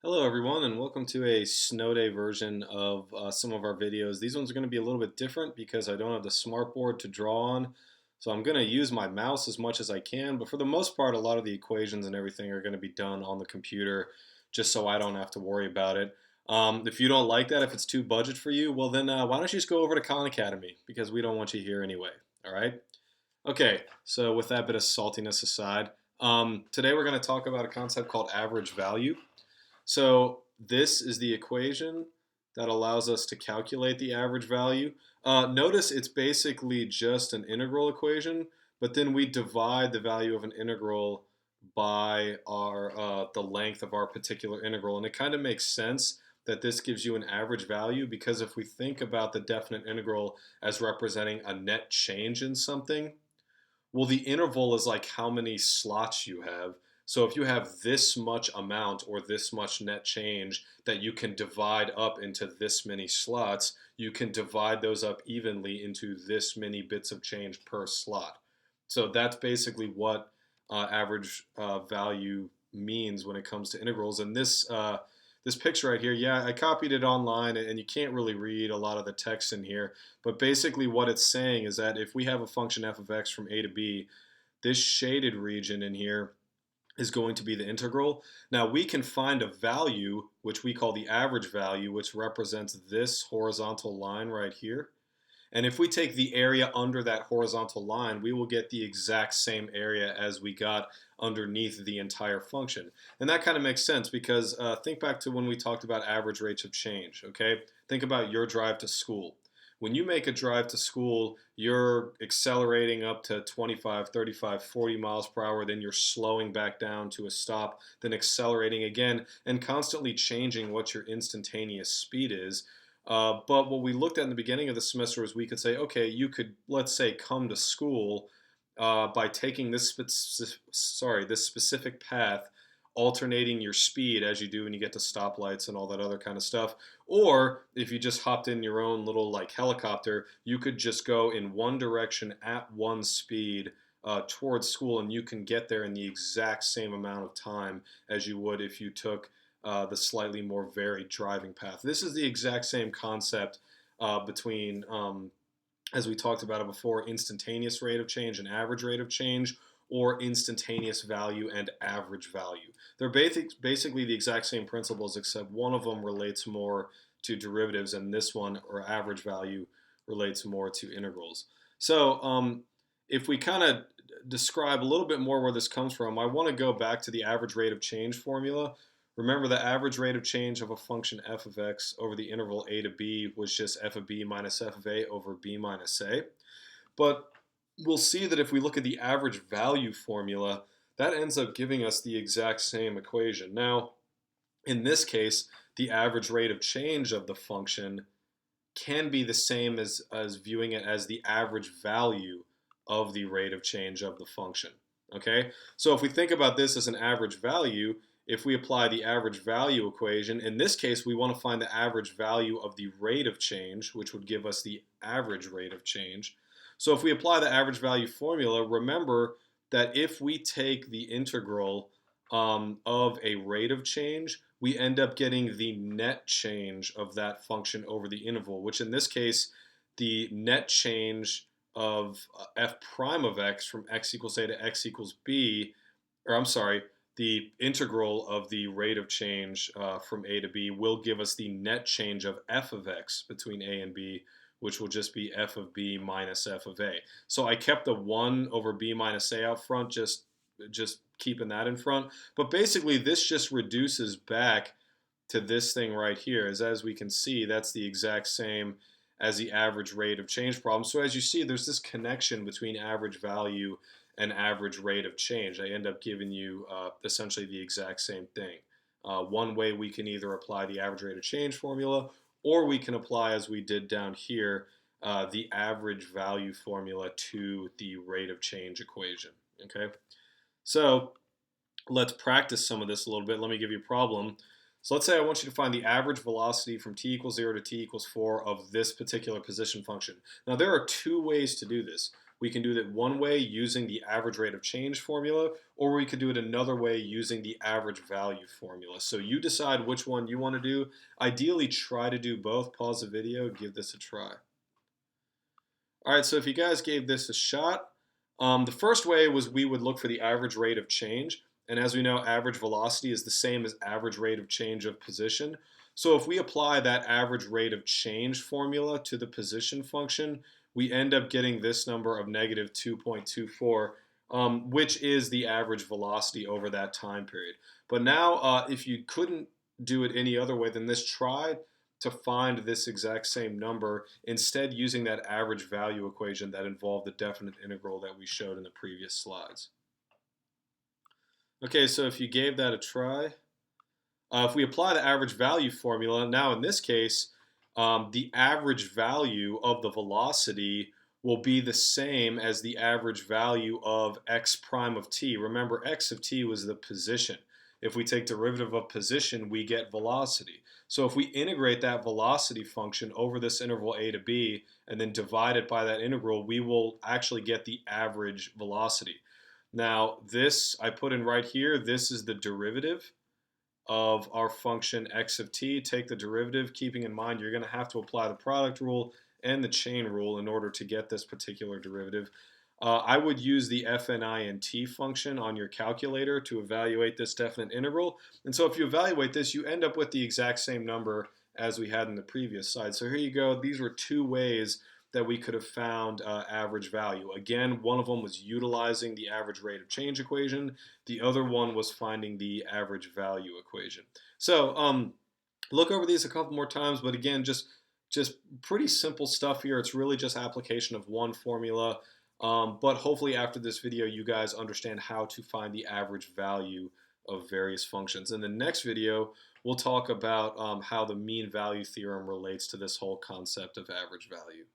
Hello everyone and welcome to a snow day version of some of our videos. These ones are going to be a little bit different because I don't have the smartboard to draw on. So I'm going to use my mouse as much as I can, but for the most part a lot of the equations and everything are going to be done on the computer just so I don't have to worry about it. If you don't like that, if it's too budget for you, well then why don't you just go over to Khan Academy because we don't want you here anyway. Alright? Okay, so with that bit of saltiness aside, today we're going to talk about a concept called average value. So this is the equation that allows us to calculate the average value. Notice it's basically just an integral equation, but then we divide the value of an integral by the length of our particular integral. And it kind of makes sense that this gives you an average value because if we think about the definite integral as representing a net change in something, well, the interval is like how many slots you have. So if you have this much amount or this much net change that you can divide up into this many slots, you can divide those up evenly into this many bits of change per slot. So that's basically what average value means when it comes to integrals. And this picture right here, yeah, I copied it online, and you can't really read a lot of the text in here. But basically what it's saying is that if we have a function f of x from a to b, this shaded region in here is going to be the integral. Now we can find a value, which we call the average value, which represents this horizontal line right here. And if we take the area under that horizontal line, we will get the exact same area as we got underneath the entire function. And that kind of makes sense because think back to when we talked about average rates of change, okay? Think about your drive to school. When you make a drive to school, you're accelerating up to 25, 35, 40 miles per hour, then you're slowing back down to a stop, then accelerating again, and constantly changing what your instantaneous speed is. But what we looked at in the beginning of the semester was we could say, okay, you could, let's say, come to school by taking this specific path, alternating your speed as you do when you get to stoplights and all that other kind of stuff. Or if you just hopped in your own little like helicopter, you could just go in one direction at one speed towards school, and you can get there in the exact same amount of time as you would if you took the slightly more varied driving path. This is the exact same concept between, as we talked about it before, instantaneous rate of change and average rate of change, or instantaneous value and average value. They're basically the exact same principles, except one of them relates more to derivatives, and this one, or average value, relates more to integrals. So if we kind of describe a little bit more where this comes from, I want to go back to the average rate of change formula. Remember, the average rate of change of a function f of x over the interval a to b was just f of b minus f of a over b minus a. But we'll see that if we look at the average value formula, that ends up giving us the exact same equation. Now, in this case, the average rate of change of the function can be the same as viewing it as the average value of the rate of change of the function. Okay, so if we think about this as an average value, if we apply the average value equation, in this case we want to find the average value of the rate of change, which would give us the average rate of change. So if we apply the average value formula, remember that if we take the integral of a rate of change, we end up getting the net change of that function over the interval, which in this case, the net change of f prime of x from x equals a to x equals b, or I'm sorry, the integral of the rate of change from a to b will give us the net change of f of x between a and b, which will just be f of b minus f of a. So I kept the 1 over b minus a out front, just keeping that in front. But basically, this just reduces back to this thing right here. As we can see, that's the exact same as the average rate of change problem. So as you see, there's this connection between average value and average rate of change. I end up giving you essentially the exact same thing. One way we can either apply the average rate of change formula, or we can apply, as we did down here, the average value formula to the rate of change equation. Okay, so let's practice some of this a little bit. Let me give you a problem. So let's say I want you to find the average velocity from t equals 0 to t equals 4 of this particular position function. Now there are two ways to do this. We can do that one way using the average rate of change formula, or we could do it another way using the average value formula. So you decide which one you want to do. Ideally, try to do both. Pause the video, give this a try. All right, so if you guys gave this a shot, the first way was we would look for the average rate of change. And as we know, average velocity is the same as average rate of change of position. So if we apply that average rate of change formula to the position function, we end up getting this number of negative 2.24, which is the average velocity over that time period. But now, if you couldn't do it any other way than this, try to find this exact same number, instead using that average value equation that involved the definite integral that we showed in the previous slides. Okay, so if you gave that a try, if we apply the average value formula, now in this case, the average value of the velocity will be the same as the average value of x prime of t. Remember, x of t was the position. If we take derivative of position, we get velocity. So if we integrate that velocity function over this interval a to b and then divide it by that integral, we will actually get the average velocity. Now this I put in right here, this is the derivative of our function x of t. Take the derivative, keeping in mind you're going to have to apply the product rule and the chain rule in order to get this particular derivative. I would use the FNINT function on your calculator to evaluate this definite integral. And so if you evaluate this, you end up with the exact same number as we had in the previous slide. So here you go. These were two ways that we could have found average value. Again, one of them was utilizing the average rate of change equation. The other one was finding the average value equation. So look over these a couple more times, but again, just pretty simple stuff here. It's really just application of one formula. But hopefully after this video, you guys understand how to find the average value of various functions. In the next video, we'll talk about how the mean value theorem relates to this whole concept of average value.